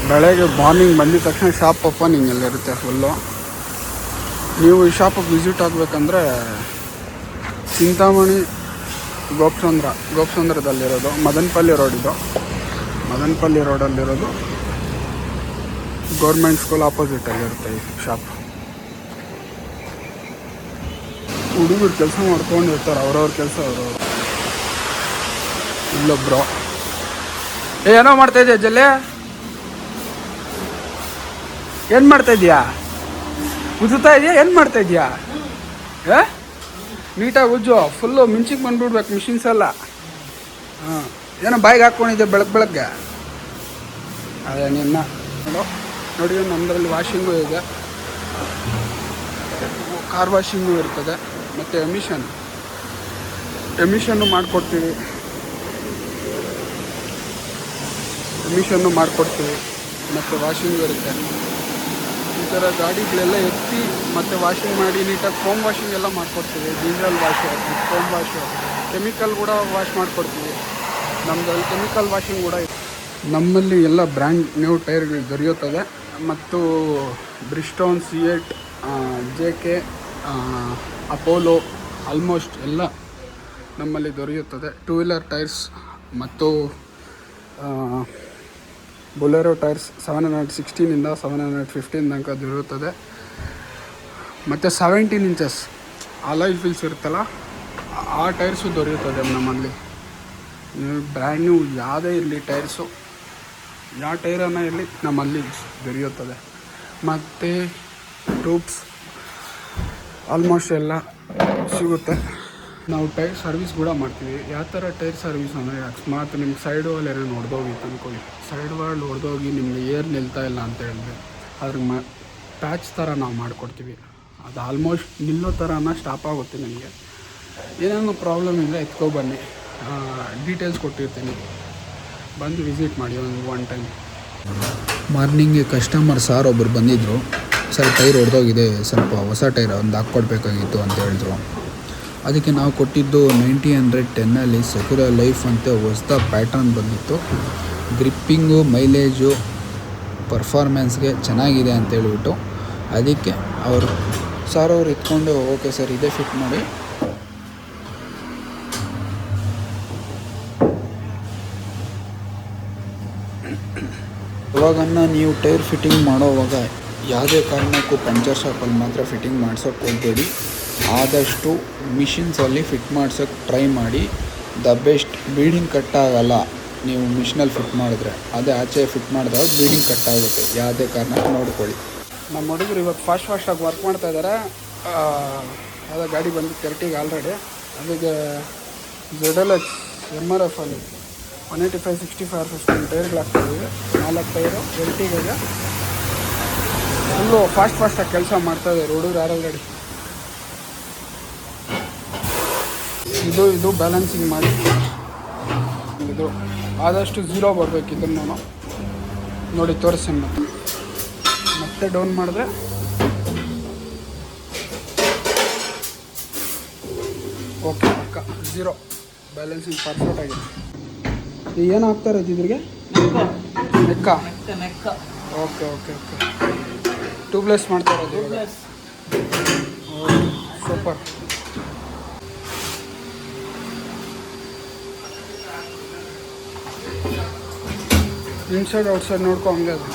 ಬೆಳಗ್ಗೆ ಮಾರ್ನಿಂಗ್ ಬಂದಿದ ತಕ್ಷಣ ಶಾಪ್ ಓಪನಿಂಗ್ ಎಲ್ಲ ಇರುತ್ತೆ ಫುಲ್ಲು. ನೀವು ಈ ಶಾಪಿಗೆ ವಿಸಿಟ್ ಆಗಬೇಕಂದ್ರೆ ಚಿಂತಾಮಣಿ ಗೋಪಸಂದ್ರದಲ್ಲಿರೋದು ಮದನಪಲ್ಲಿ ರೋಡ್ ಇದು. ಮದನಪಲ್ಲಿ ರೋಡಲ್ಲಿರೋದು ಗೌರ್ಮೆಂಟ್ ಸ್ಕೂಲ್ ಆಪೋಸಿಟಲ್ಲಿರುತ್ತೆ ಈ ಶಾಪ್. ಹುಡುಗರು ಕೆಲಸ ಮಾಡ್ಕೊಂಡಿರ್ತಾರೆ, ಅವ್ರವ್ರ ಕೆಲಸ ಅವ್ರವ್ರು. ಇಲ್ಲೊಬ್ರು ಏನೋ ಮಾಡ್ತಾಯಿದ್ಯಾ ಜಲ್ಲೆ? ಏನು ಮಾಡ್ತಾಯಿದ್ಯಾ? ಉಜ್ಜುತ್ತಾ ಇದೆಯಾ? ಏನು ಮಾಡ್ತಾಯಿದ್ಯಾ? ನೀಟಾಗಿ ಉಜ್ಜು, ಫುಲ್ಲು ಮಿಂಚಿಗೆ ಬಂದುಬಿಡ್ಬೇಕು ಮಿಷಿನ್ಸ್ ಎಲ್ಲ. ಹಾಂ, ಏನೋ ಬಾಯಿಗೆ ಹಾಕ್ಕೊಂಡಿದ್ದೆ ಬೆಳಗ್ಗೆ. ಅದೇ ನಿನ್ನ ನೋಡಿ, ನಮ್ಮದ್ರಲ್ಲಿ ವಾಷಿಂಗು ಇದೆ, ಕಾರ್ ವಾಷಿಂಗು ಇರ್ತದೆ, ಮತ್ತು ಎಮಿಷನ್ನು ಮಾಡಿಕೊಡ್ತೀವಿ. ಮತ್ತು ವಾಷಿಂಗ್ ಇರುತ್ತೆ. ಈ ಥರ ಗಾಡಿಗಳೆಲ್ಲ ಎತ್ತಿ ಮತ್ತು ವಾಷಿಂಗ್ ಮಾಡಿ ನೀಟಾಗಿ ಫೋಮ್ ವಾಷಿಂಗ್ ಎಲ್ಲ ಮಾಡಿಕೊಡ್ತೀವಿ. Diesel wash, foam wash, chemical ಕೂಡ ವಾಶ್ ಮಾಡಿಕೊಡ್ತೀವಿ. ನಮ್ಮದ್ರಲ್ಲಿ ಕೆಮಿಕಲ್ ವಾಷಿಂಗ್ ಕೂಡ ಇದೆ. ನಮ್ಮಲ್ಲಿ ಎಲ್ಲ ಬ್ರ್ಯಾಂಡ್ ನ್ಯೂ ಟೈರ್ಗಳು ದೊರೆಯುತ್ತದೆ. ಮತ್ತು ಬ್ರಿಸ್ಟೋನ್, ಸಿಯೆಟ್, JK, ಅಪೋಲೋ ಆಲ್ಮೋಸ್ಟ್ ಎಲ್ಲ ನಮ್ಮಲ್ಲಿ ದೊರೆಯುತ್ತದೆ. 2 ವೀಲರ್ ಟೈರ್ಸ್ ಮತ್ತು ಬೊಲೆರೋ ಟೈರ್ಸ್ 716ಇಂದ 715 ತನಕ ದೊರೆಯುತ್ತದೆ. ಮತ್ತು 17 ಇಂಚಸ್ ಅಲಾಯ್ ವೀಲ್ಸ್ ಇರುತ್ತಲ್ಲ, ಆ ಟೈರ್ಸು ದೊರೆಯುತ್ತದೆ ನಮ್ಮಲ್ಲಿ. ಬ್ರ್ಯಾಂಡ್ ನ್ಯೂ ಯಾವುದೇ ಇರಲಿ ಟೈರ್ಸು, ಯಾವ ಟೈರನ್ನು ಇರಲಿ ನಮ್ಮಲ್ಲಿ ದೊರೆಯುತ್ತದೆ. ಮತ್ತು ಟ್ಯೂಬ್ಸ್ ಆಲ್ಮೋಸ್ಟ್ ಎಲ್ಲ ಸಿಗುತ್ತೆ. ನಾವು ಟೈರ್ ಸರ್ವಿಸ್ ಕೂಡ ಮಾಡ್ತೀವಿ. ಯಾವ ಥರ ಟೈರ್ ಸರ್ವಿಸ್ ಅಂದರೆ, ಅಕಸ್ಮಾತ್ ನಿಮ್ಗೆ ಸೈಡ್ ವಾಲ್ ಏನೇನು ಹೊಡೆದೋಗಿತ್ತು ಅಂದ್ಕೊಳ್ಳಿ, ಸೈಡ್ ವಾಲ್ ಹೊಡೆದೋಗಿ ನಿಮಗೆ ಏರ್ ನಿಲ್ತಾ ಇಲ್ಲ ಅಂತ ಹೇಳಿದ್ರೆ ಅದ್ರ ಪ್ಯಾಚ್ ಥರ ನಾವು ಮಾಡಿಕೊಡ್ತೀವಿ. ಅದು ಆಲ್ಮೋಸ್ಟ್ ನಿಲ್ಲೋ ಥರನ ಸ್ಟಾಪ್ ಆಗುತ್ತೆ. ನಿಮಗೆ ಏನೇನೋ ಪ್ರಾಬ್ಲಮ್ ಇಲ್ಲ ಎತ್ಕೊಬನ್ನಿ, ಡೀಟೇಲ್ಸ್ ಕೊಟ್ಟಿರ್ತೀನಿ, ಬಂದು ವಿಸಿಟ್ ಮಾಡಿ ಒನ್ ಟೈಮ್. ಮಾರ್ನಿಂಗ್ಗೆ ಕಸ್ಟಮರ್ ಸಾರ್ ಒಬ್ಬರು ಬಂದಿದ್ದರು. ಸರ್ ಟೈರ್ ಹೊಡೆದೋಗಿದೆ, ಸ್ವಲ್ಪ ಹೊಸ ಟೈರ್ ಒಂದು ಹಾಕ್ಕೊಡ್ಬೇಕಾಗಿತ್ತು ಅಂತ ಹೇಳಿದ್ರು. ಅದಕ್ಕೆ ನಾವು ಕೊಟ್ಟಿದ್ದು 90-110 ಸೆಕ್ಯುಲರ್ ಲೈಫ್ ಅಂತ ಹೊಸ್ದ ಪ್ಯಾಟ್ರನ್ ಬಂದಿತ್ತು. ಗ್ರಿಪ್ಪಿಂಗು, ಮೈಲೇಜು, ಪರ್ಫಾರ್ಮೆನ್ಸ್ಗೆ ಚೆನ್ನಾಗಿದೆ ಅಂತೇಳಿಬಿಟ್ಟು ಅದಕ್ಕೆ ಅವರು ಇಟ್ಕೊಂಡು ಓಕೆ ಸರ್ ಇದೇ ಫಿಟ್ ಮಾಡಿ. ಇವಾಗನ್ನ ನೀವು ಟೈರ್ ಫಿಟ್ಟಿಂಗ್ ಮಾಡೋವಾಗ ಯಾವುದೇ ಕಾರಣಕ್ಕೂ ಪಂಚರ್ ಶಾಪಲ್ಲಿ ಮಾತ್ರ ಫಿಟ್ಟಿಂಗ್ ಮಾಡ್ಸೋಕ್ಕೆ ಹೋಗಬೇಡಿ. ಆದಷ್ಟು ಮಿಷಿನ್ಸಲ್ಲಿ ಫಿಟ್ ಮಾಡ್ಸೋಕ್ಕೆ ಟ್ರೈ ಮಾಡಿ. The best. ಬೀಡಿಂಗ್ ಕಟ್ಟಾಗಲ್ಲ ನೀವು ಮಿಷಿನಲ್ಲಿ ಫಿಟ್ ಮಾಡಿದ್ರೆ, ಅದೇ ಆಚೆ ಫಿಟ್ ಮಾಡಿದಾಗ ಬೀಡಿಂಗ್ ಕಟ್ಟಾಗುತ್ತೆ. ಯಾವುದೇ ಕಾರಣಕ್ಕೆ ನೋಡ್ಕೊಳ್ಳಿ. ನಮ್ಮ ಹುಡುಗರು ಇವಾಗ ಫಾಸ್ಟಾಗಿ ವರ್ಕ್ ಮಾಡ್ತಾ ಇದ್ದಾರೆ. ಯಾವುದೋ ಗಾಡಿ ಬಂದು ಕೆರಟಿಗೆ ಆಲ್ರೆಡಿ. ಅದಕ್ಕೆ ZLX MRF ಅಲ್ಲಿ 185, 65, 15 ಟೈರ್ಗಳು ಹಾಕ್ತಾಯಿದ್ದೀವಿ. 4 ಟೈರು ಕೆರಟಿಗೆ ಫುಲ್ಲು ಫಾಸ್ಟಾಗಿ ಕೆಲಸ ಮಾಡ್ತಾಯಿದ್ದಾರೆ ಹುಡುಗರು ಆಲ್ರೆಡಿ. ಇದು ಬ್ಯಾಲೆನ್ಸಿಂಗ್ ಮಾಡಿ, ಇದು ಆದಷ್ಟು 0 ಬರಬೇಕು. ಇದನ್ನು ನೋಡಿ ತೋರಿಸಿ, ಮತ್ತೆ ಡೌನ್ ಮಾಡಿದ್ರೆ ಓಕೆ, ಪಕ್ಕ 0 ಬ್ಯಾಲೆನ್ಸಿಂಗ್ ಪರ್ಫೆಕ್ಟ್ ಆಗಿದೆ. ಏನು ಹಾಕ್ತಾರೆ ಇದ್ರಿಗೆ? ನೆಕ್ಕ. ಓಕೆ ಟ್ಯೂಬ್ಲೆಸ್ ಮಾಡ್ತಾ ಇರೋದು. ಸೂಪರ್. ಇನ್ಸೈಡ್ ಔಟ್ಸೈಡ್ ನೋಡ್ಕೊ ಹಂಗೆ ಅದು.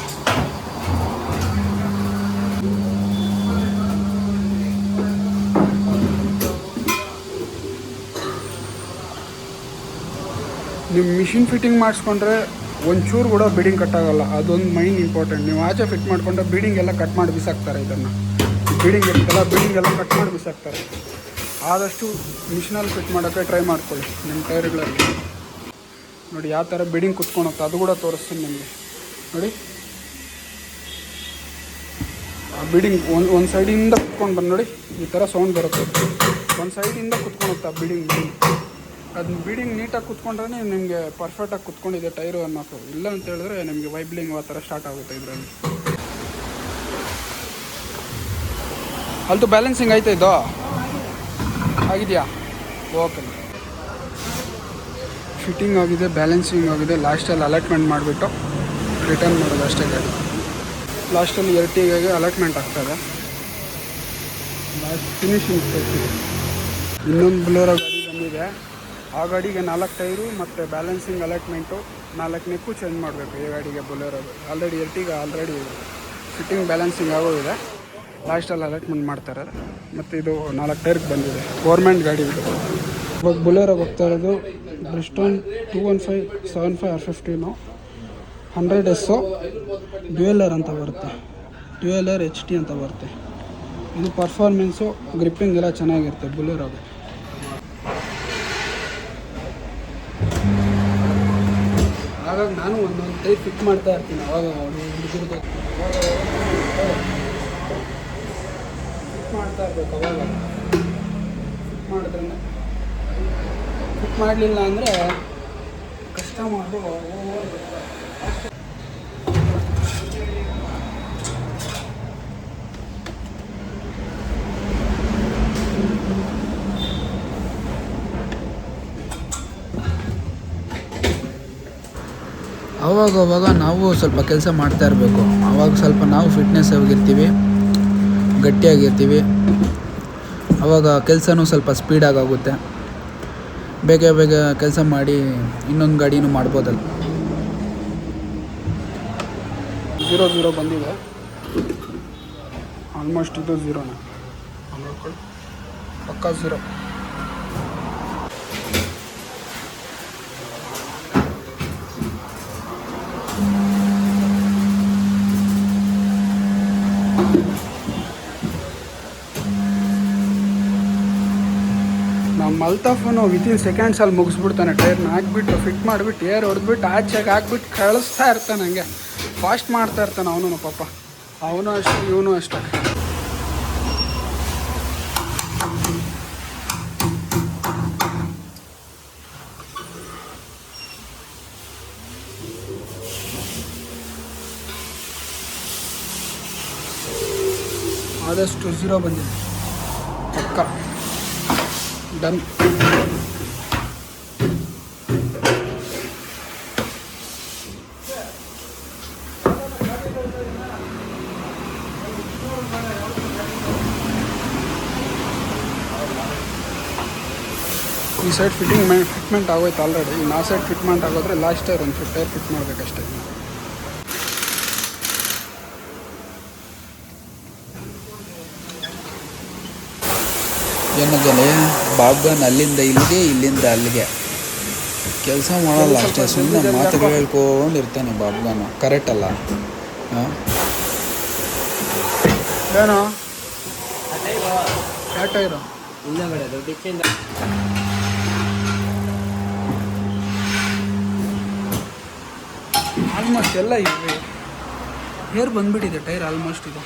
ನೀವು ಮಿಷಿನ್ ಫಿಟ್ಟಿಂಗ್ ಮಾಡಿಸ್ಕೊಂಡ್ರೆ ಒಂಚೂರು ಕೂಡ ಬೀಡಿಂಗ್ ಕಟ್ಟಾಗಲ್ಲ. ಅದೊಂದು ಮೈನ್ ಇಂಪಾರ್ಟೆಂಟ್. ನೀವು ಆಚೆ ಫಿಟ್ ಮಾಡಿಕೊಂಡ್ರೆ ಬೀಡಿಂಗ್ ಎಲ್ಲ ಕಟ್ ಮಾಡಿ ಬಿಸಾಕ್ತಾರೆ. ಇದನ್ನು ಬೀಡಿಂಗ್ ಇರುತ್ತಲ್ಲ, ಬೀಡಿಂಗ್ ಎಲ್ಲ ಕಟ್ ಮಾಡಿ ಬಿಸಾಕ್ತಾರೆ. ಆದಷ್ಟು ಮಿಷಿನಲ್ಲಿ ಫಿಟ್ ಮಾಡೋಕ್ಕೆ ಟ್ರೈ ಮಾಡ್ಕೊಳ್ಳಿ ನಿಮ್ಮ ಟೈರ್ಗಳಲ್ಲಿ. ನೋಡಿ ಯಾವ ಥರ ಬೀಡಿಂಗ್ ಕುತ್ಕೊಳುತ್ತೆ, ಅದು ಕೂಡ ತೋರಿಸ್ತೀನಿ ನಿಮಗೆ. ನೋಡಿ ಆ ಬೀಡಿಂಗ್ ಒಂದು ಸೈಡಿಂದ ಕುತ್ಕೊಂಡು ಬಂದು ನೋಡಿ, ಈ ಥರ ಸೌಂಡ್ ಬರುತ್ತೆ. ಒಂದು ಸೈಡಿಂದ ಕುತ್ಕೊಳುತ್ತೆ ಆ ಬೀಡಿಂಗ್. ಅದನ್ನ ಬೀಡಿಂಗ್ ನೀಟಾಗಿ ಕುತ್ಕೊಂಡ್ರೆ ನಿಮಗೆ ಪರ್ಫೆಕ್ಟಾಗಿ ಕುತ್ಕೊಂಡಿದೆ ಟೈರು ಅನ್ನೋದು. ಇಲ್ಲ ಅಂತ ಹೇಳಿದ್ರೆ ನಿಮಗೆ ವೈಬ್ಲಿಂಗ್ ಆ ಥರ ಸ್ಟಾರ್ಟ್ ಆಗುತ್ತೆ ಇದರಲ್ಲಿ. ಅಲ್ತು ಬ್ಯಾಲೆನ್ಸಿಂಗ್ ಆಯ್ತಾ? ಇದು ಆಗಿದೆಯಾ? ಓಕೆ, ಫಿಟ್ಟಿಂಗ್ ಆಗಿದೆ, ಬ್ಯಾಲೆನ್ಸಿಂಗ್ ಆಗಿದೆ. ಲಾಸ್ಟಲ್ಲಿ ಅಲೈಟ್ಮೆಂಟ್ ಮಾಡಿಬಿಟ್ಟು ರಿಟರ್ನ್ ಮಾಡೋದು ಅಷ್ಟೇ ಗಾಡಿ. ಲಾಸ್ಟಲ್ಲಿ ಎರ್ಟಿಗಾಗೆ ಅಲಾಟ್ಮೆಂಟ್ ಆಗ್ತದೆ. ಲಾಸ್ಟ್ ಫಿನಿಶಿಂಗ್ ಸ್ಟೇಜಿದೆ. ಇನ್ನೊಂದು ಬುಲೆರೋ ಗಾಡಿ ಬಂದಿದೆ. ಆ ಗಾಡಿಗೆ 4 ಟೈರು ಮತ್ತು ಬ್ಯಾಲೆನ್ಸಿಂಗ್ ಅಲಾಟ್ಮೆಂಟು 4 ನೆಕ್ಕು ಚೇಂಜ್ ಮಾಡಬೇಕು ಈ ಗಾಡಿಗೆ ಬುಲೆರೋದು. ಆಲ್ರೆಡಿ ಫಿಟ್ಟಿಂಗ್ ಬ್ಯಾಲೆನ್ಸಿಂಗ್ ಆಗೋಗಿದೆ. ಲಾಸ್ಟಲ್ಲಿ ಅಲಾಟ್ಮೆಂಟ್ ಮಾಡ್ತಾರೆ. ಮತ್ತು ಇದು 4 ಟೈರ್ಗೆ ಬಂದಿದೆ. ಗೌರ್ಮೆಂಟ್ ಗಾಡಿ ಇದು. ಇವಾಗ ಬುಲೆರೋಗೆ ಹೋಗ್ತಾ ಇರೋದು ಬ್ರಿಸ್ಟೋನ್ 215/75 R15 100S ಡ್ಯುಯೆಲರ್ ಅಂತ ಬರುತ್ತೆ. ಡ್ಯುಯೆಲರ್ HT ಅಂತ ಬರುತ್ತೆ. ಇದು ಪರ್ಫಾರ್ಮೆನ್ಸು ಗ್ರಿಪ್ಪಿಂಗ್ ಎಲ್ಲ ಚೆನ್ನಾಗಿರುತ್ತೆ ಬುಲೆರೋಗೆ. ಹಾಗಾಗಿ ನಾನು ಒಂದೊಂದು ಟೈಪ್ ಫಿಟ್ ಮಾಡ್ತಾ ಇರ್ತೀನಿ. ಅವಾಗ ಹುಡುಗರಿಗೆ ಫಿಟ್ ಮಾಡ್ತಾ ಇರಬೇಕು. ಅವಾಗ ಫಿಟ್ ಮಾಡಿದ್ರೆ ಫಿಟ್ ಮಾಡಲಿಲ್ಲ ಅಂದರೆ ಕಸ್ಟಮರು ಅವಾಗವಾಗ ನಾವು ಸ್ವಲ್ಪ ಕೆಲಸ ಮಾಡ್ತಾ ಇರಬೇಕು. ಆವಾಗ ಸ್ವಲ್ಪ ನಾವು ಫಿಟ್ನೆಸ್ ಆಗಿರ್ತೀವಿ, ಗಟ್ಟಿಯಾಗಿರ್ತೀವಿ. ಆವಾಗ ಕೆಲಸನೂ ಸ್ವಲ್ಪ ಸ್ಪೀಡಾಗುತ್ತೆ. ಬೇಗ ಕೆಲಸ ಮಾಡಿ ಇನ್ನೊಂದು ಗಾಡಿನೂ ಮಾಡ್ಬೋದಲ್ಲ. 0 ಬಂದಿದೆ. ಆಲ್ಮೋಸ್ಟ್ ಇದು 0ನೇ ಪಕ್ಕಾ 0. ನಮ್ಮ ಅಲ್ತಾಫನು ವಿತಿನ್ ಸೆಕೆಂಡ್ಸಲ್ಲಿ ಮುಗಿಸ್ಬಿಡ್ತಾನೆ. ಟೈರ್ನ ಹಾಕ್ಬಿಟ್ಟು ಫಿಟ್ ಮಾಡಿಬಿಟ್ಟು ಏರ್ ಹೊಡೆದ್ಬಿಟ್ಟು ಆಚೆಗೆ ಹಾಕ್ಬಿಟ್ಟು ಕಳಿಸ್ತಾ ಇರ್ತಾನೆ. ಹಂಗೆ ಫಾಸ್ಟ್ ಮಾಡ್ತಾ ಇರ್ತಾನೆ ಅವನು. ಪಾಪ ಅವನು ಅಷ್ಟೇ, ಇವನು ಅಷ್ಟೇ. ಆದಷ್ಟು 0 ಬಂದಿದೆ ಪಕ್ಕ ಡನ್. ಈ ಸೈಡ್ ಫಿಟ್ಮೆಂಟ್ ಆಗೋಯ್ತು ಆಲ್ರೆಡಿ. ಇನ್ನು ಆ ಸೈಡ್ ಫಿಟ್ಮೆಂಟ್ ಆಗೋದ್ರೆ ಲಾಸ್ಟ್ ಟೈರ್ ಒಂದು ಟೈರ್ ಫಿಟ್ ಮಾಡಬೇಕಷ್ಟೇ. ಏನಂದರೆ ಬಾಬ್ಗನ್ ಅಲ್ಲಿಂದ ಇಲ್ಲಿಗೆ, ಇಲ್ಲಿಂದ ಅಲ್ಲಿಗೆ ಕೆಲಸ ಮಾಡಲ್ಲ ಅಷ್ಟೇ. ಸುಮ್ಮನೆ ಮಾತುಗಳು ಹೇಳ್ಕೊಂಡಿರ್ತಾನೆ ಬಾಬ್ಗನ್. ಕರೆಕ್ಟ್ ಅಲ್ಲ? ಹಾಂ, ಏನೋ ಯಾವ ಟೈರು ಆಲ್ಮೋಸ್ಟ್ ಎಲ್ಲ ಇವೆ. ಹೇರ್ ಬಂದ್ಬಿಟ್ಟಿದೆ ಟೈರ್ ಆಲ್ಮೋಸ್ಟ್. ಇದು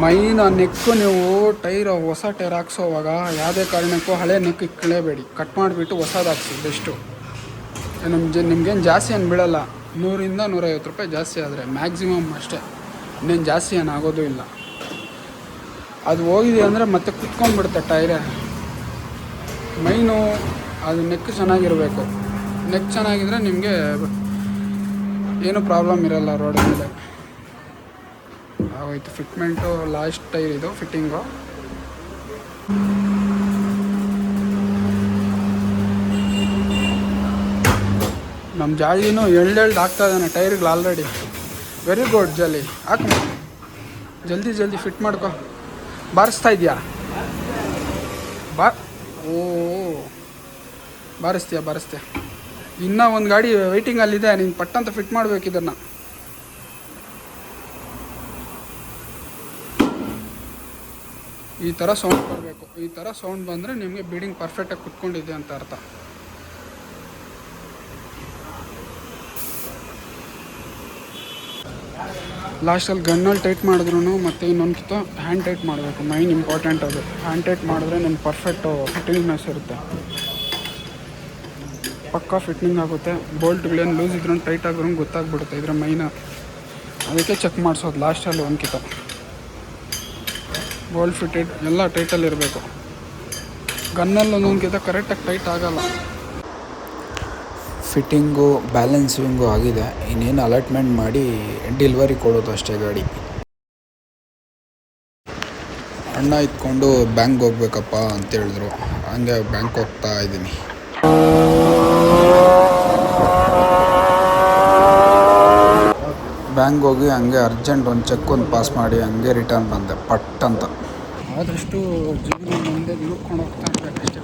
ಮೈನ್ ನೆಕ್ಕು ನೀವು ಟೈರ್ ಹೊಸ ಟೈರ್ ಹಾಕ್ಸೋವಾಗ ಯಾವುದೇ ಕಾರಣಕ್ಕೂ ಹಳೆ ನೆಕ್ ಇಕ್ಕಲೇಬೇಡಿ. ಕಟ್ ಮಾಡಿಬಿಟ್ಟು ಹೊಸದು ಹಾಕ್ಸಿ ಬೆಸ್ಟು. ನಿಮ್ಗೇನು ಜಾಸ್ತಿ ಏನು ಬೀಳಲ್ಲ. 100 ರಿಂದ 150 ರೂಪಾಯಿ ಜಾಸ್ತಿ ಆದರೆ ಮ್ಯಾಕ್ಸಿಮಮ್ ಅಷ್ಟೇ. ಇನ್ನೇನು ಜಾಸ್ತಿ ಏನು ಆಗೋದು ಇಲ್ಲ. ಅದು ಹೋಗಿದೆ ಅಂದರೆ ಮತ್ತೆ ಕುತ್ಕೊಂಡ್ಬಿಡುತ್ತೆ ಟೈರೇ. ಮೈನು ಅದು ನೆಕ್ ಚೆನ್ನಾಗಿರಬೇಕು. ನೆಕ್ ಚೆನ್ನಾಗಿದ್ರೆ ನಿಮಗೆ ಏನೂ ಪ್ರಾಬ್ಲಮ್ ಇರಲ್ಲ ರೋಡ್ ಮೇಲೆ. ಆಗೋಯ್ತು ಫಿಟ್ಮೆಂಟು. ಲಾಸ್ಟ್ ಟೈರ್ ಇದು ಫಿಟ್ಟಿಂಗು. ನಮ್ಮ ಜಾಲಿನೂ ಎಳ್ಳೆಳ್ದು ಆಗ್ತಾ ಇದ್ದಾನೆ ಟೈರ್ಗಳು ಆಲ್ರೆಡಿ. ವೆರಿ ಗುಡ್ ಜಾಲಿ, ಹಾಕು ಜಲ್ದಿ ಫಿಟ್ ಮಾಡ್ಕೊ. ಬಾರಿಸ್ತಾ ಇದೆಯಾ? ಬಾರಿಸ್ತೀಯ. ಇನ್ನೂ ಒಂದು ಗಾಡಿ ವೆಯ್ಟಿಂಗಲ್ಲಿದೆ. ನೀನು ಪಟ್ಟಂತ ಫಿಟ್ ಮಾಡಬೇಕು ಇದನ್ನು. ಈ ಥರ ಸೌಂಡ್ ಬರಬೇಕು. ಈ ಥರ ಸೌಂಡ್ ಬಂದರೆ ನಿಮಗೆ ಬೀಡಿಂಗ್ ಪರ್ಫೆಕ್ಟಾಗಿ ಕುತ್ಕೊಂಡಿದೆ ಅಂತ ಅರ್ಥ. ಲಾಸ್ಟಲ್ಲಿ ಗನ್ನಲ್ಲಿ ಟೈಟ್ ಮಾಡಿದ್ರು ಮತ್ತು ಇನ್ನೊಂದು ಹ್ಯಾಂಡ್ ಟೈಟ್ ಮಾಡಬೇಕು. ಮೈನ್ ಇಂಪಾರ್ಟೆಂಟ್ ಅದು. ಹ್ಯಾಂಡ್ ಟೈಟ್ ಮಾಡಿದ್ರೆ ನಿಮ್ಮ ಪರ್ಫೆಕ್ಟು ಫಿಟ್ಟಿಂಗ್ನೆಸ್ ಇರುತ್ತೆ. ಪಕ್ಕಾ ಫಿಟ್ಟಿಂಗ್ ಆಗುತ್ತೆ. ಬೋಲ್ಟ್ಗಳೇನು ಲೂಸ್ ಇದ್ರೂ ಟೈಟ್ ಆದ್ರೂ ಗೊತ್ತಾಗ್ಬಿಡುತ್ತೆ ಇದರ ಮೈನ. ಅದಕ್ಕೆ ಚೆಕ್ ಮಾಡಿಸೋದು ಲಾಸ್ಟಲ್ಲಿ ಒಂದ್ಕಿತ. ಬೋಲ್ಟ್ ಫಿಟೆಡ್ ಎಲ್ಲ ಟೈಟಲ್ಲಿ ಇರಬೇಕು. ಗನ್ನಲ್ಲಿ ಒಂದೊಂದ್ಕಿತ ಕರೆಕ್ಟಾಗಿ ಟೈಟ್ ಆಗಲ್ಲ. ಫಿಟ್ಟಿಂಗು ಬ್ಯಾಲೆನ್ಸಿಂಗು ಆಗಿದೆ. ಇನ್ನೇನು ಅಲಾಟ್ಮೆಂಟ್ ಮಾಡಿ ಡೆಲಿವರಿ ಕೊಡೋದು ಅಷ್ಟೇ ಗಾಡಿ. ಅಣ್ಣ ಇದ್ಕೊಂಡು ಬ್ಯಾಂಕ್ ಹೋಗ್ಬೇಕಪ್ಪ ಅಂತೇಳಿದ್ರು, ಹಂಗೆ ಬ್ಯಾಂಕ್ ಹೋಗ್ತಾ ಇದ್ದೀನಿ. ಬ್ಯಾಂಕ್ ಹೋಗಿ ಹಂಗೆ ಅರ್ಜೆಂಟ್ ಒಂದು ಚೆಕ್ ಒಂದು ಪಾಸ್ ಮಾಡಿ ಹಂಗೆ ರಿಟರ್ನ್ ಬಂದೆ ಪಟ್ ಅಂತ. ಆದಷ್ಟು ಜೀವನ ಮುಂದೆ ನೋಡ್ಕೊಂಡು ಹೋಗ್ತಾ ಇರಬೇಕಷ್ಟೇ,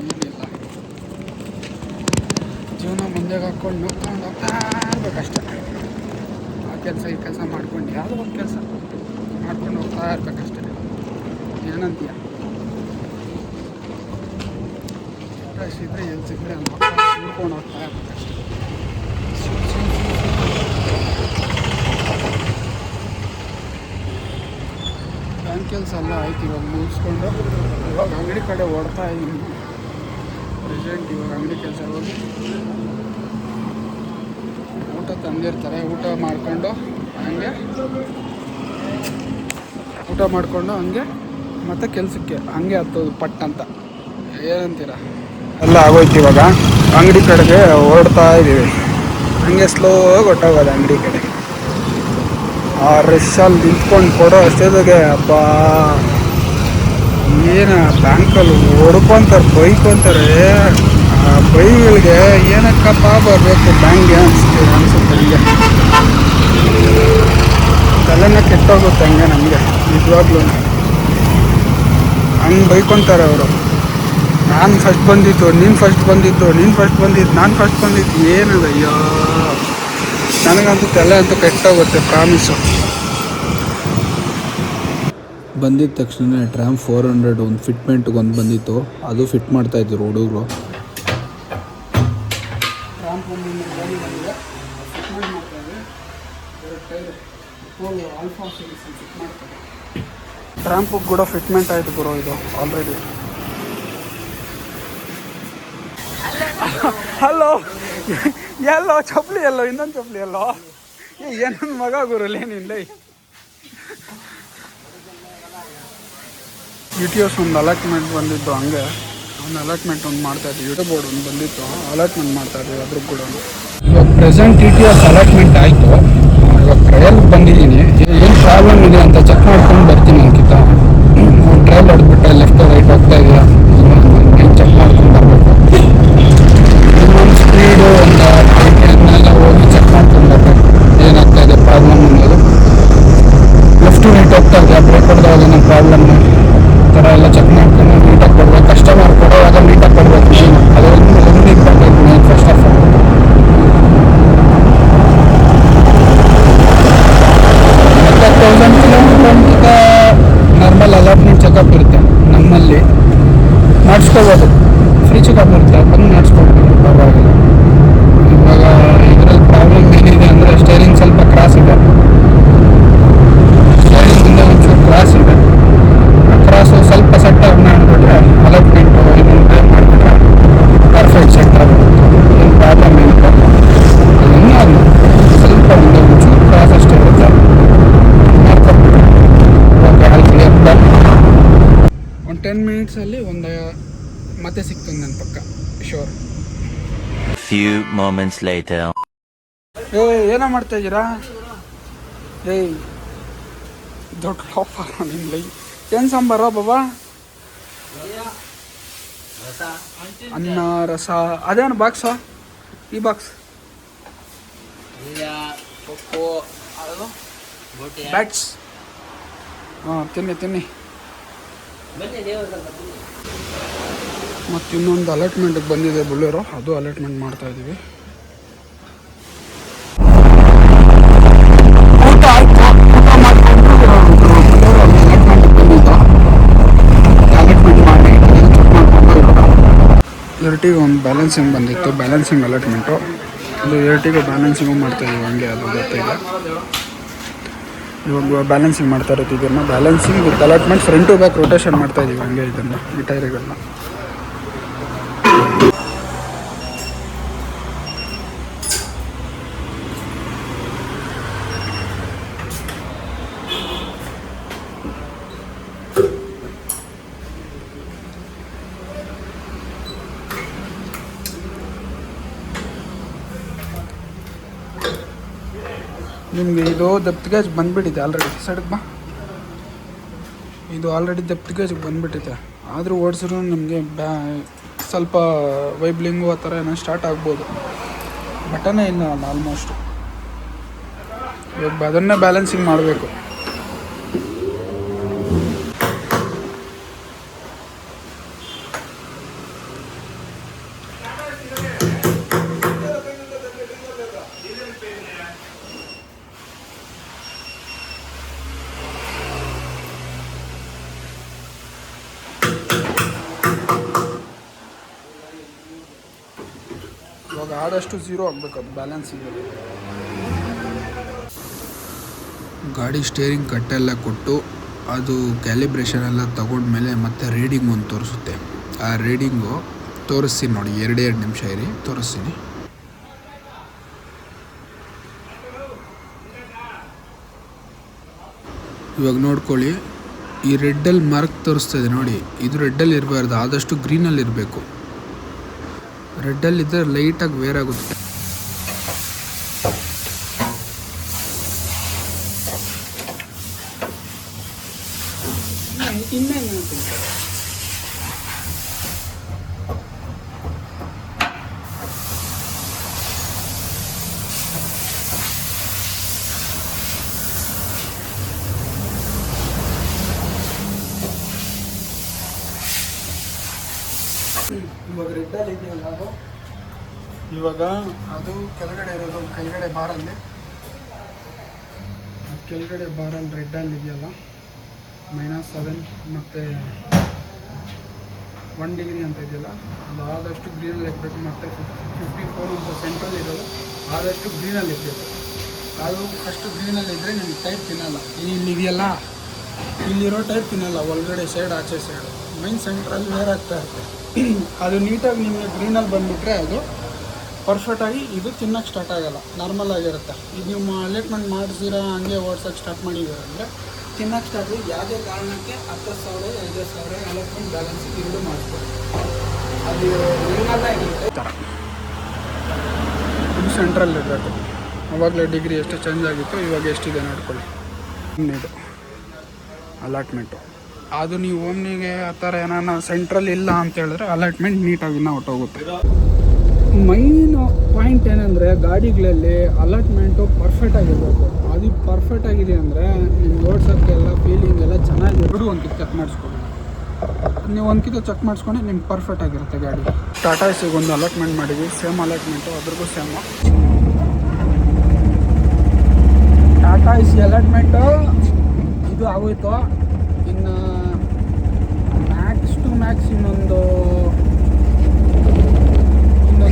ಏನಿಲ್ಲ. ಜೀವನ ಮುಂದೆ ಹಾಕ್ಕೊಂಡು ನೋಡ್ಕೊಂಡು ಹೋಗ್ತಾ ಇರಬೇಕಷ್ಟೇ. ಆ ಕೆಲಸ ಈ ಕೆಲಸ ಮಾಡ್ಕೊಂಡು ಯಾವುದೋ ಒಂದು ಕೆಲಸ ಮಾಡ್ಕೊಂಡು ಹೋಗ್ತಾ ಇರಬೇಕಷ್ಟೇ. ಏನಂತೀಯ? ಫ್ರೆಶ್ ಇದ್ದರೆ ಎಲ್ಲಿ ಸಿಕ್ಕರೆ ಅಲ್ಲಿ ನೋಡ್ಕೊಂಡು ಹೋಗ್ತಾ ಇರಬೇಕಷ್ಟೇ. ಬ್ಯಾಂಕ್ ಕೆಲಸ ಎಲ್ಲ ಆಯ್ತು, ಇವಾಗ ಮುಗಿಸ್ಕೊಂಡು ಇವಾಗ ಅಂಗಡಿ ಕಡೆ ಓಡ್ತಾ ಇದ್ದೀನಿ. ಪ್ರೆಸೆಂಟ್ ಇವಾಗ ಅಂಗಡಿ ಕೆಲಸ ಹೋಗಿ ಊಟ ತಂದಿರ್ತಾರೆ, ಊಟ ಮಾಡಿಕೊಂಡು ಹಂಗೆ ಮತ್ತೆ ಕೆಲಸಕ್ಕೆ ಹಂಗೆ ಹತ್ತೋದು ಪಟ್ ಅಂತ. ಏನಂತೀರ? ಎಲ್ಲ ಆಗೋಯ್ತು. ಇವಾಗ ಅಂಗಡಿ ಕಡೆಗೆ ಓಡ್ತಾ ಇದ್ದೀವಿ. ಹಂಗೆ ಸ್ಲೋ ಹೊಟ್ಟೋಗೋದು ಅಂಗಡಿ ಕಡೆಗೆ. ಆ ರಶಲ್ಲಿ ನಿಂತ್ಕೊಂಡು ಕೊಡೋ ಅಷ್ಟೊತ್ತಿಗೆ ಹಬ್ಬ ಏನು ಬ್ಯಾಂಕಲ್ಲಿ ಹೊಡ್ಕೊತಾರೆ, ಬೈಕೊಂತಾರೆ. ಆ ಬೈಗಳಿಗೆ ಏನಕ್ಕಪ್ಪ ಬರಬೇಕು ಬ್ಯಾಂಕ್ಗೆ ಅನಿಸುತ್ತೆ ಹಂಗೆ. ತಲೆನೇ ಕೆಟ್ಟೋಗುತ್ತೆ ಹಂಗೆ ನಮಗೆ ನಿಜವಾಗ್ಲೂ. ಹಂಗೆ ಬೈಕೊತಾರೆ ಅವರು. ನಾನು ಫಸ್ಟ್ ಬಂದಿದ್ದು, ನೀನು ಫಸ್ಟ್ ಬಂದಿದ್ದು, ನಾನು ಫಸ್ಟ್ ಬಂದಿದ್ದು. ಏನದು ಅಯ್ಯೋ, ನನಗಂತೂ ತಲೆ ಅಂತೂ ಕೆಟ್ಟೋಗುತ್ತೆ ಪ್ರಾಮಿಸು. ಬಂದಿದ್ದ ತಕ್ಷಣ ಟ್ರ್ಯಾಮ್ 400 ಒಂದು ಫಿಟ್ಮೆಂಟ್ಗೆ ಒಂದು ಬಂದಿತ್ತು, ಅದು ಫಿಟ್ ಮಾಡ್ತಾಯಿದ್ರು ಹುಡುಗರು. ಟ್ರ್ಯಾಂಪು ಕೂಡ ಫಿಟ್ಮೆಂಟ್ ಆಯಿತು ಬ್ರೋ ಇದು ಆಲ್ರೆಡಿ. ಹಲೋ, ಎಲ್ಲೋ ಚಪ್ಪಲಿ ಎಲ್ಲೋ, ಇನ್ನೊಂದು ಚಪ್ಪಲಿ ಎಲ್ಲೋ. ಏನೊಂದು ಮಗ ಗುರಲ್ಲ ಏನಿಲ್ಲ. UTS ಒಂದು ಅಲಾಟ್ಮೆಂಟ್ ಬಂದಿತ್ತು, ಹಂಗೆ ಒಂದು ಅಲಾಟ್ಮೆಂಟ್ ಒಂದು ಮಾಡ್ತಾಯಿದ್ವಿ. ಯೂಟ್ಯೂಬ್ ಬೋರ್ಡ್ ಒಂದು ಬಂದಿತ್ತು, ಅಲಾಟ್ಮೆಂಟ್ ಮಾಡ್ತಾಯಿದ್ವಿ ಅದ್ರ ಕೂಡ. ಇವಾಗ ಪ್ರೆಸೆಂಟ್ TTS ಅಲಾಟ್ಮೆಂಟ್ ಆಯಿತು. ಇವಾಗ ಟ್ರಯಲ್ಗೆ ಬಂದಿದ್ದೀನಿ. ಏನು ಪ್ರಾಬ್ಲಮ್ ಇದೆ ಅಂತ ಚೆಕ್ ಮಾಡ್ಕೊಂಡು ಬರ್ತೀನಿ ಅಂಕಿತ. ಟ್ರಯಲ್ ಹೊಡೆದ್ಬಿಟ್ಟೆ ಲೆಫ್ಟ್ ರೈಟ್ ಹೋಗ್ತಾ ಇದೆಯಾ ಚೆಕ್ ಮಾಡ್ಕೊಂಡು ಬರಬೇಕು. ಇನ್ನೊಂದು ಸ್ಪೀಡು ಒಂದು ಅದನ್ನೆಲ್ಲ ಹೋಗಿ ಚೆಕ್ ಮಾಡ್ಕೊಂಡು ಬರಬೇಕು, ಏನಾಗ್ತಾ ಇದೆ ಪ್ರಾಬ್ಲಮ್ ಅನ್ನೋದು. ಲೆಫ್ಟ್ ರೈಟ್ ಹೋಗ್ತಾ ಇದೆಯಾ, ಬ್ರೇಕ್ ಹೊಡೆದಾಗ ಏನೋ ಪ್ರಾಬ್ಲಮ್, ಈ ಥರ ಎಲ್ಲ ಚೆಕ್ ಮಾಡ್ಕೊಂಡು ನೀಟಾಗಿ ಕೊಡಬೇಕು. ಕಸ್ಟಮರ್ ಕೊಡೋವಾಗ ನೀಟಾಗಿ ಕೊಡಬೇಕು. ಅದೊಂದು important main first of all. ಮತ್ತೆ 1000 ಕಿಲೋಮೀಟರ್ ನಾರ್ಮಲ್ ಅಲಾಟ್ಮೆಂಟ್ ಚೆಕಪ್ ಇರುತ್ತೆ ನಮ್ಮಲ್ಲಿ, ಮಾಡಿಸ್ಕೋಬೋದು. ಫ್ರೀ ಚೆಕಪ್ ಇರುತ್ತೆ, ಬಂದು ಮಾಡಿಸ್ಕೊಳ್ಬೋದು, ಪರವಾಗಿಲ್ಲ. ಇವಾಗ ಇದರಲ್ಲಿ ಪ್ರಾಬ್ಲಮ್ ಏನಿದೆ ಅಂದರೆ ಸ್ಟೇರಿಂಗ್ ಸ್ವಲ್ಪ ಕ್ರಾಸ್ ಇದೆ. ಸ್ಟೇರಿಂಗಿಂದ ಒಂಚೂರು ಕ್ರಾಸ್ ಇದೆ. ಕ್ರಾಸು ಸ್ವಲ್ಪ ಸೆಟ್ ಆಗಿ ಮಾಡಿಬಿಟ್ರೆ ಅಲಾಟ್ಮೆಂಟು ಇನ್ನೊಂದು ಟೈಮ್ ಮಾಡಿಬಿಟ್ರೆ ಪರ್ಫೆಕ್ಟ್ ಸೆಟ್ ಆಗಿಬಿಡುತ್ತೆ. ಏನು ಪ್ರಾಬ್ಲಮ್ ಏನಿಲ್ಲ. ಇನ್ನೂ ಅದು ಸ್ವಲ್ಪ ಒಂಚೂರು ಕ್ರಾಸ್ ಅಷ್ಟೇ ಇರುತ್ತೆ, ಮಾಡ್ಕೊಬಿಟ್ರೆ ಓಕೆ, ಅಲ್ಲಿ ಕ್ಲಿಯರ್ ಡನ್. ಒಂದು 10 ಮಿನಿಟ್ಸಲ್ಲಿ ಒಂದು ಮತ್ತೆ ಸಿಗ್ತದೆ ನನ್ನ ಪಕ್ಕ, ಶೋರ್. Few moments later. ಏನೋ ಮಾಡ್ತಾ ಇದ್ದೀರಾ? ದೊಡ್ಡ ಲಾಫ್ ನಿಮ್ಮಲ್ಲಿ ಏನು ಸಾಂಬಾರ ಬಾಬಾ? ಅನ್ನ ರಸ. ಅದೇನು ಬಾಕ್ಸಾ? ಈ ಬಾಕ್ಸ್ ಬ್ಯಾಟ್ಸ್. ಹಾಂ, ತಿನ್ನಿ. ಮತ್ತು ಇನ್ನೊಂದು ಅಲಾಟ್ಮೆಂಟಿಗೆ ಬಂದಿದೆ ಬುಲೆರೋ, ಅದು ಅಲಾಟ್ಮೆಂಟ್ ಮಾಡ್ತಾ ಇದ್ದೀವಿ. ಊಟ ಆಯಿತು, ಊಟ ಮಾಡಿಕೊಂಡು ಅಲಾಟ್ಮೆಂಟಿಗೆ ಬಂದಿದ್ದು, ಅಲಾಟ್ಮೆಂಟ್ ಮಾಡಿ ಚೆಕ್ ಮಾಡಿಕೊಂಡು ಎರಟಿಗೆ ಒಂದು ಬ್ಯಾಲೆನ್ಸಿಂಗ್ ಬಂದಿತ್ತು, ಬ್ಯಾಲೆನ್ಸಿಂಗ್ ಅಲಾಟ್ಮೆಂಟು. ಅದು ಎರಟಿಗೆ ಬ್ಯಾಲೆನ್ಸಿಂಗು ಮಾಡ್ತಾಯಿದ್ದೀವಿ, ಹಂಗೆ ಅದು ಗೊತ್ತಿಲ್ಲ. ಇವಾಗ ಬ್ಯಾಲೆನ್ಸಿಂಗ್ ಮಾಡ್ತಾ ಇರೋದು ಇದನ್ನು. Balancing with allotment front to back rotation ಮಾಡ್ತಾಯಿದ್ದೀವಿ ಹಂಗೆ ಇದನ್ನು, ಈ ಟೈರ್ಗಳನ್ನ. ನಿಮಗೆ ಇದು ಡೆಪ್ತ್ ಗೇಜ್ ಬಂದುಬಿಟ್ಟಿದೆ ಆಲ್ರೆಡಿ. ಸೈಡ್ಗೆ ಬಾ. ಇದು ಆಲ್ರೆಡಿ ಡೆಪ್ತ್ ಗೇಜ್ಗೆ ಬಂದುಬಿಟ್ಟಿದೆ. ಆದರೂ ಓಡಿಸಿದ್ರು ನಿಮಗೆ ಸ್ವಲ್ಪ ವೈಬ್ಲಿಂಗು ಆ ಥರ ಏನೋ ಸ್ಟಾರ್ಟ್ ಆಗ್ಬೋದು. ಬಟನೇ ಇಲ್ಲ ಅಲ್ಲ ಆಲ್ಮೋಸ್ಟ್. ಇವಾಗ ಅದನ್ನೇ ಬ್ಯಾಲೆನ್ಸಿಂಗ್ ಮಾಡಬೇಕು. ಇವಾಗ ಆದಷ್ಟು ಝೀರೋ ಆಗಬೇಕು ಅದು ಬ್ಯಾಲೆನ್ಸಿಂಗ್. ಗಾಡಿ ಸ್ಟೇರಿಂಗ್ ಕಟ್ಟೆಲ್ಲ ಕೊಟ್ಟು ಅದು ಕ್ಯಾಲಿಬ್ರೇಷನ್ ಎಲ್ಲ ತಗೊಂಡ್ಮೇಲೆ ಮತ್ತೆ ರೀಡಿಂಗ್ ಒಂದು ತೋರಿಸುತ್ತೆ. ಆ ರೀಡಿಂಗು ತೋರಿಸ್ತೀನಿ ನೋಡಿ, 2 ನಿಮಿಷ ಇರಿ, ತೋರಿಸ್ತೀನಿ. ಇವಾಗ ನೋಡ್ಕೊಳ್ಳಿ, ಈ ರೆಡ್ಡಲ್ಲಿ ಮಾರ್ಕ್ ತೋರಿಸ್ತಾ ಇದೆ ನೋಡಿ, ಇದು ರೆಡ್ಡಲ್ಲಿ ಇರಬಾರ್ದು, ಆದಷ್ಟು ಗ್ರೀನಲ್ಲಿ ಇರಬೇಕು. ರೆಡ್ಡಲ್ಲಿದ್ದರೆ ಲೈಟಾಗಿ ವೇರ್ ಆಗುತ್ತೆ. ಇವಾಗ ರೆಡ್ಡಲ್ಲಿ ಇದೆಯಲ್ಲ ಅದು, ಇವಾಗ ಅದು ಕೆಳಗಡೆ ಇರೋದು ಕೆಳಗಡೆ ಬಾರಲ್ಲಿ, ಕೆಳಗಡೆ ಬಾರಲ್ಲಿ ರೆಡ್ಡಲ್ಲಿ ಇದೆಯಲ್ಲ -7 ಮತ್ತು 1 ಡಿಗ್ರಿ ಅಂತ ಇದೆಯಲ್ಲ, ಅದು ಆದಷ್ಟು ಗ್ರೀನಲ್ಲಿ ಇರಬೇಕು. ಮತ್ತು 54 ಅಂತ ಸೆಂಟ್ರಲ್ಲಿ ಇರೋದು ಆದಷ್ಟು ಗ್ರೀನಲ್ಲಿ ಇರಬೇಕು. ಅದು ಅಷ್ಟು ಗ್ರೀನಲ್ಲಿದ್ದರೆ ನಿಮ್ಗೆ ಟೈಪ್ ತಿನ್ನಲ್ಲ. ಇಲ್ಲಿದೆಯಲ್ಲ, ಇಲ್ಲಿರೋ ಟೈಪ್ ತಿನ್ನಲ್ಲ, ಒಳಗಡೆ ಸೈಡ್ ಆಚೆ ಸೈಡು ಮೈನ್ ಸೆಂಟ್ರಲ್ಲಿ ವೇರ್ ಆಗ್ತಾ ಇರುತ್ತೆ. ಅದು ನೀಟಾಗಿ ನಿಮಗೆ ಗ್ರೀನಲ್ಲಿ ಬಂದುಬಿಟ್ರೆ ಅದು ಪರ್ಫೆಕ್ಟಾಗಿ ಇದು ತಿನ್ನೋಕ್ಕೆ ಸ್ಟಾರ್ಟ್ ಆಗೋಲ್ಲ, ನಾರ್ಮಲ್ ಆಗಿರುತ್ತೆ. ಇದು ನೀವು ಅಲೈಟ್ಮೆಂಟ್ ಮಾಡಿಸಿರ ಹಂಗೆ ಓಡ್ಸೋಕ್ಕೆ ಸ್ಟಾರ್ಟ್ ಮಾಡಿದ್ದೀರ ಅಂದರೆ ತಿನ್ನೋಕ್ಕೆ ಸ್ಟಾರ್ಟ್ ಆಗಿ ಯಾವುದೇ ಕಾರಣಕ್ಕೆ 10,000 5,000 ಅಲೈಟ್ಮೆಂಟ್ ಬ್ಯಾಲೆನ್ಸಿಗೆ ಎರಡು ಮಾಡಿಸ್ಬೋದು. ಅದು ಹೆಂಗಲ್ಲ ಇರುತ್ತೆ ಥರ. ಇದು ಸೆಂಟ್ರಲ್ಲಿ ಇರಬೇಕು. ಆವಾಗಲೇ ಡಿಗ್ರಿ ಎಷ್ಟು ಚೇಂಜ್ ಆಗಿತ್ತು, ಇವಾಗ ಎಷ್ಟಿದೆ ನೋಡ್ಕೊಳ್ಳಿ. ಇದು ಅಲಾಟ್ಮೆಂಟು ಅದು ನೀವು ಓಮ್ನಿಗೆ ಆ ಥರ ಏನಾನ ಸೆಂಟ್ರಲ್ಲಿ ಇಲ್ಲ ಅಂತ ಹೇಳಿದ್ರೆ ಅಲಾಟ್ಮೆಂಟ್ ನೀಟಾಗಿ ಇನ್ನೂ ಹೊಟ್ಟೋಗುತ್ತೆ. ಮೈನ್ ಪಾಯಿಂಟ್ ಏನಂದರೆ ಗಾಡಿಗಳಲ್ಲಿ ಅಲಾಟ್ಮೆಂಟು ಪರ್ಫೆಕ್ಟಾಗಿರಬೇಕು. ಅದು ಪರ್ಫೆಕ್ಟಾಗಿದೆ ಅಂದರೆ ನಿಮ್ಗೆ ಓಡ್ಸೋಕ್ಕೆಲ್ಲ ಫೀಲಿಂಗ್ ಎಲ್ಲ ಚೆನ್ನಾಗಿರೋದು ಒಂದ್ಕಿತ ಚೆಕ್ ಮಾಡಿಸ್ಕೊಳ್ಳಿ. ನೀವು ಒಂದ್ಕಿತ ಚೆಕ್ ಮಾಡಿಸ್ಕೊಂಡು ನಿಮ್ಗೆ ಪರ್ಫೆಕ್ಟಾಗಿರುತ್ತೆ ಗಾಡಿ. ಟಾಟಾ ಎಸಿಗೆ ಒಂದು ಅಲಾಟ್ಮೆಂಟ್ ಮಾಡಿದ್ವಿ, ಸೇಮ್ ಅಲಾಟ್ಮೆಂಟು ಅದ್ರಿಗೂ ಸೇಮು. ಟಾಟಾ ಎಸಿ ಅಲಾಟ್ಮೆಂಟು ಇದು ಆಗೋಯ್ತು. ಇನ್ನು ಮ್ಯಾಕ್ಸ್ ಇನ್ನೊಂದು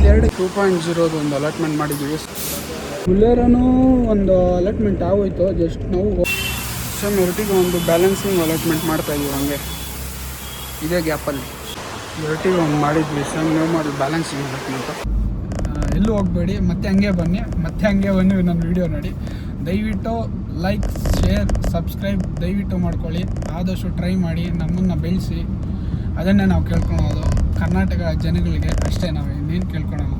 2.0 ಒಂದು ಅಲಾಟ್ಮೆಂಟ್ ಮಾಡಿದ್ದೀವಿ. ಬುಲೆರೋನೂ ಒಂದು ಅಲಾಟ್ಮೆಂಟ್ ಆಗೋಯ್ತು. ಜಸ್ಟ್ ನಾವು ಸೇಮ್ ಎರಟಿಗೆ ಒಂದು ಬ್ಯಾಲೆನ್ಸಿಂಗ್ ಅಲಾಟ್ಮೆಂಟ್ ಮಾಡ್ತಾಯಿದ್ದೀವಿ. ಹಂಗೆ ಇದೇ ಗ್ಯಾಪಲ್ಲಿ ಎರಟಿಗೆ ಒಂದು ಮಾಡಿದ್ವಿ same new model balancing allotment. ಎಲ್ಲೂ ಹೋಗಬೇಡಿ, ಮತ್ತೆ ಹಂಗೆ ಬನ್ನಿ, ಮತ್ತೆ ಹಂಗೆ ಬನ್ನಿ ನನ್ನ ವೀಡಿಯೋ ನೋಡಿ. ದಯವಿಟ್ಟು ಲೈಕ್, ಶೇರ್, ಸಬ್ಸ್ಕ್ರೈಬ್ ದಯವಿಟ್ಟು ಮಾಡ್ಕೊಳ್ಳಿ. ಆದಷ್ಟು ಟ್ರೈ ಮಾಡಿ, ನಮ್ಮನ್ನು ಬೆಳೆಸಿ. ಅದನ್ನೇ ನಾವು ಕೇಳ್ಕೊಳೋದು ಕರ್ನಾಟಕ ಜನಗಳಿಗೆ ಅಷ್ಟೇ. ನಾವು ಇನ್ನೇನು ಕೇಳ್ಕೊಳೋದು.